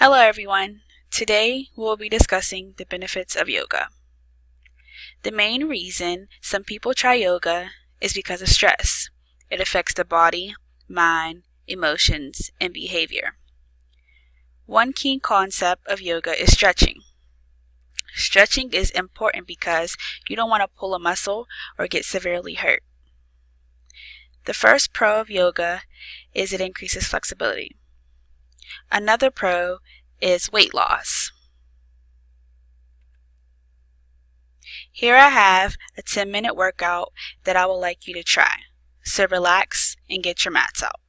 Hello everyone. Today we'll be discussing the benefits of yoga. The main reason some people try yoga is because of stress. It affects the body, mind, emotions, and behavior. One key concept of yoga is stretching. Stretching is important because you don't want to pull a muscle or get severely hurt. The first pro of yoga is it increases flexibility. Another pro is weight loss. Here I have a 10-minute workout that I would like you to try. So relax and get your mats out.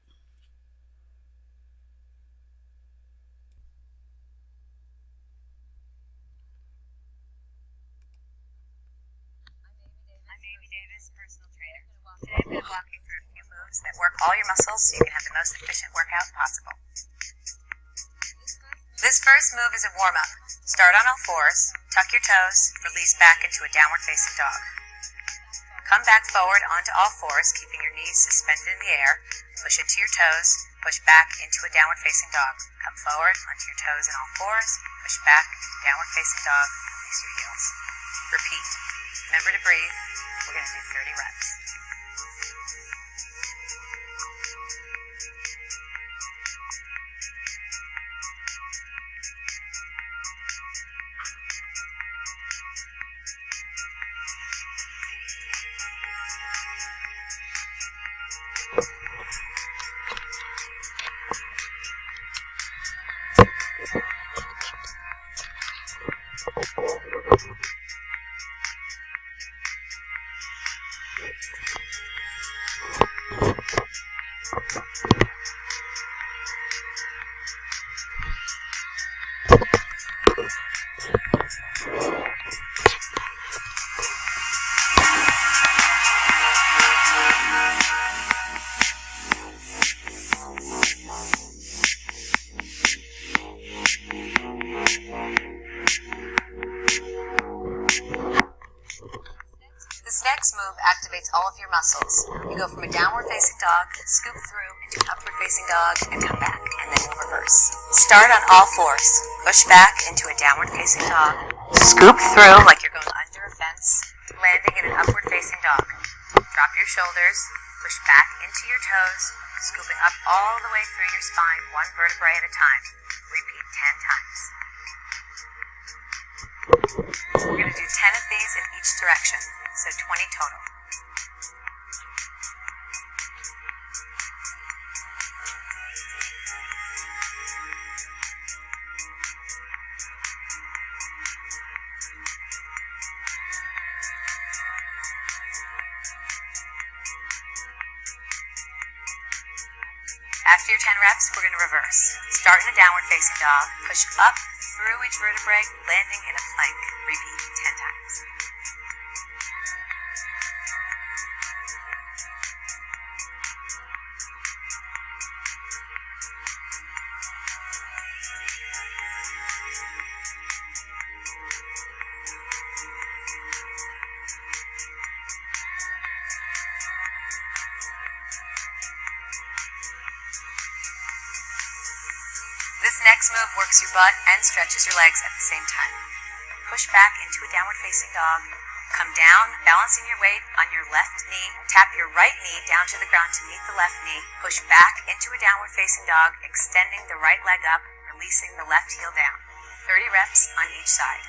I'm Amy Davis, personal trainer. Today I'm going to walk you through a few moves that work all your muscles so you can have the most efficient workout possible. This first move is a warm-up. Start on all fours, tuck your toes, release back into a downward facing dog. Come back forward onto all fours, keeping your knees suspended in the air. Push into your toes, push back into a downward facing dog. Come forward onto your toes and all fours, push back, downward facing dog, release your heels. Repeat. Remember to breathe. We're going to do 30 reps. This next move activates all of your muscles. You go from a downward facing dog, scoop through into an upward facing dog, and come back, and then we'll reverse. Start on all fours. Push back into a downward facing dog. Scoop through like you're going under a fence, landing in an upward facing dog. Drop your shoulders, push back into your toes, scooping up all the way through your spine, one vertebrae at a time. Repeat 10 times. We're going to do 10 of these in each direction, so 20 total. After your 10 reps, we're going to reverse. Start in a downward facing dog, push up through each vertebrae, landing in a plank. Repeat 10 times. This next move works your butt and stretches your legs at the same time. Push back into a downward facing dog. Come down, balancing your weight on your left knee. Tap your right knee down to the ground to meet the left knee. Push back into a downward facing dog, extending the right leg up, releasing the left heel down. 30 reps on each side.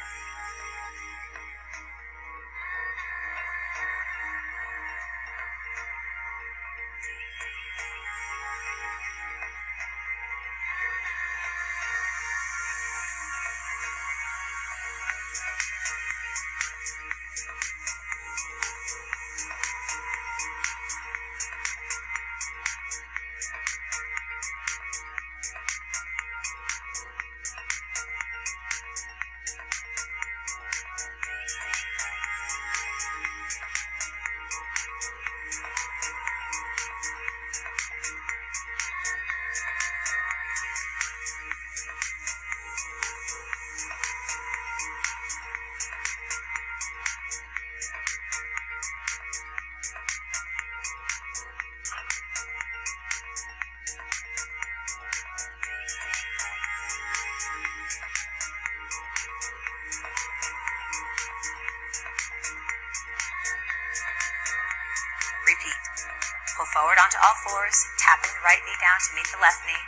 forward onto all fours, tapping the right knee down to meet the left knee.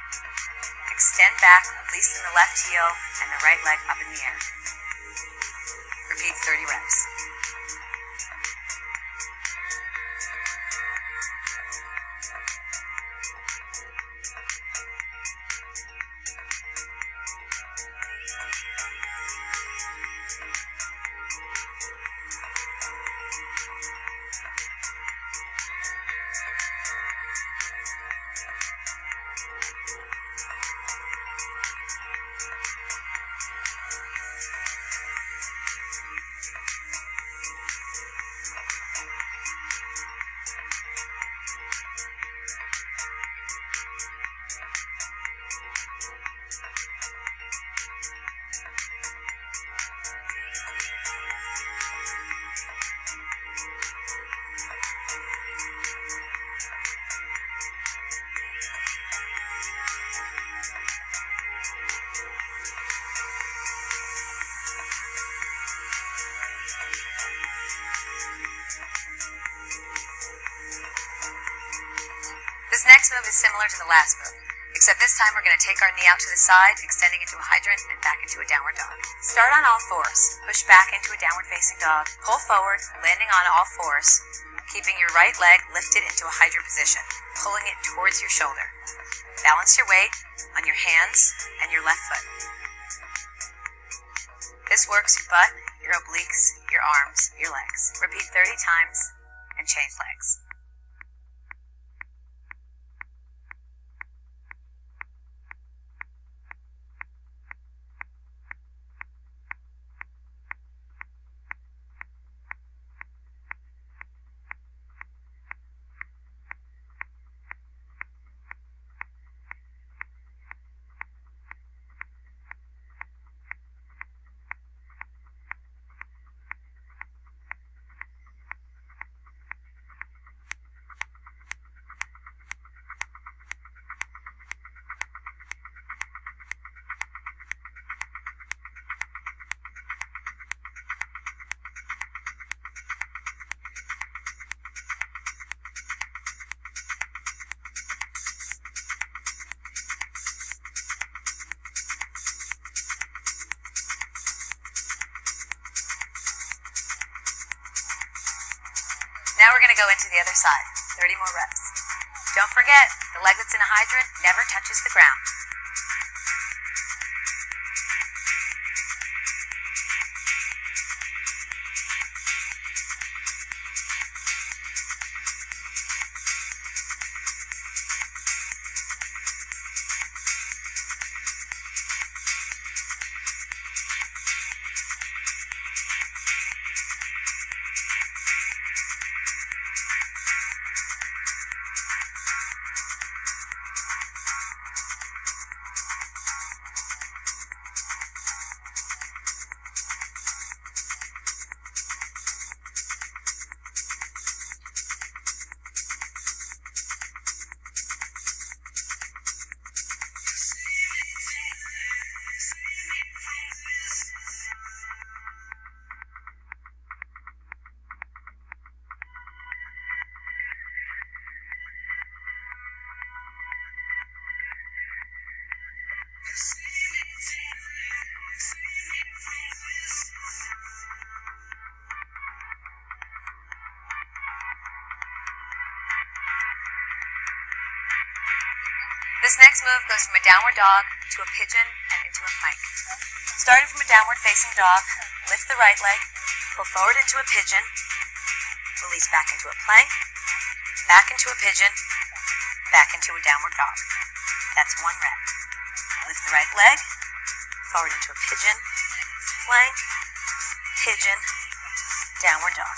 Extend back, releasing the left heel and the right leg up in the air. Repeat 30 reps. This next move is similar to the last move, except this time we're going to take our knee out to the side, extending into a hydrant and back into a downward dog. Start on all fours, push back into a downward facing dog, pull forward, landing on all fours, keeping your right leg lifted into a hydrant position, pulling it towards your shoulder. Balance your weight on your hands and your left foot. This works your butt, your obliques, your arms, your legs. Repeat 30 times and change legs. Now we're going to go into the other side, 30 more reps. Don't forget, the leg that's in a hydrant never touches the ground. This next move goes from a downward dog to a pigeon and into a plank. Starting from a downward facing dog, lift the right leg, pull forward into a pigeon, release back into a plank, back into a pigeon, back into a downward dog. That's one rep. Lift the right leg, forward into a pigeon, plank, pigeon, downward dog.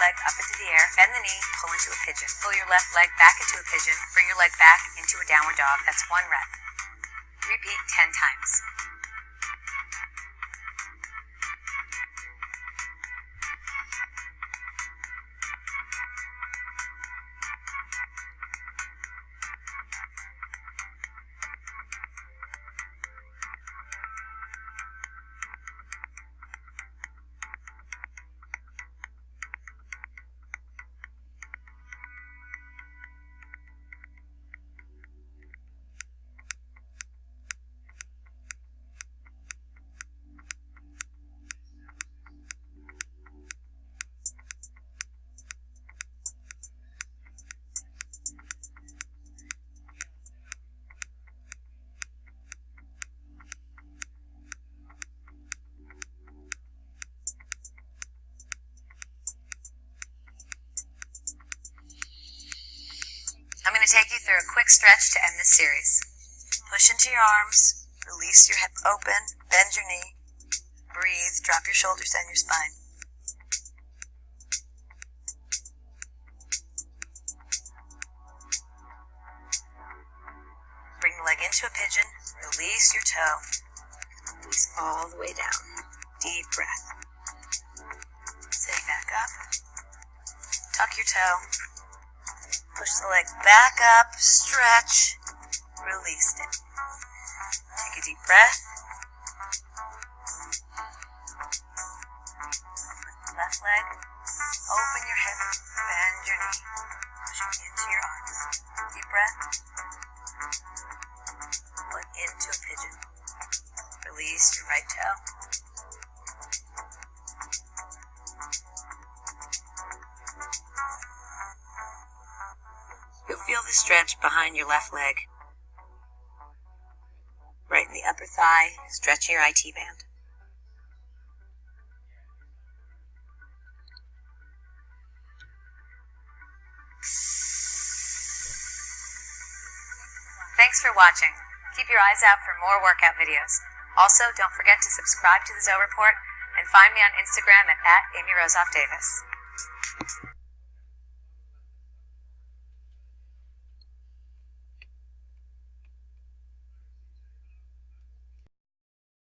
leg up into the air, bend the knee, pull into a pigeon. Pull your left leg back into a pigeon, bring your leg back into a downward dog. That's 1 rep. Repeat 10 times. I'm going to take you through a quick stretch to end this series. Push into your arms, release your hip open, bend your knee, breathe, drop your shoulders down your spine. Bring the leg into a pigeon, release your toe, release all the way down. Deep breath. Sitting back up, tuck your toe. Push the leg back up, stretch, release it. Take a deep breath. Put the left leg, open your hip, bend your knee, pushing into your arms. Deep breath. Put into a pigeon. Release your right toe. You'll feel the stretch behind your left leg, right in the upper thigh, stretching your IT band. Thanks for watching. Keep your eyes out for more workout videos. Also, don't forget to subscribe to the Zoe Report and find me on Instagram at @AmyRosoffDavis.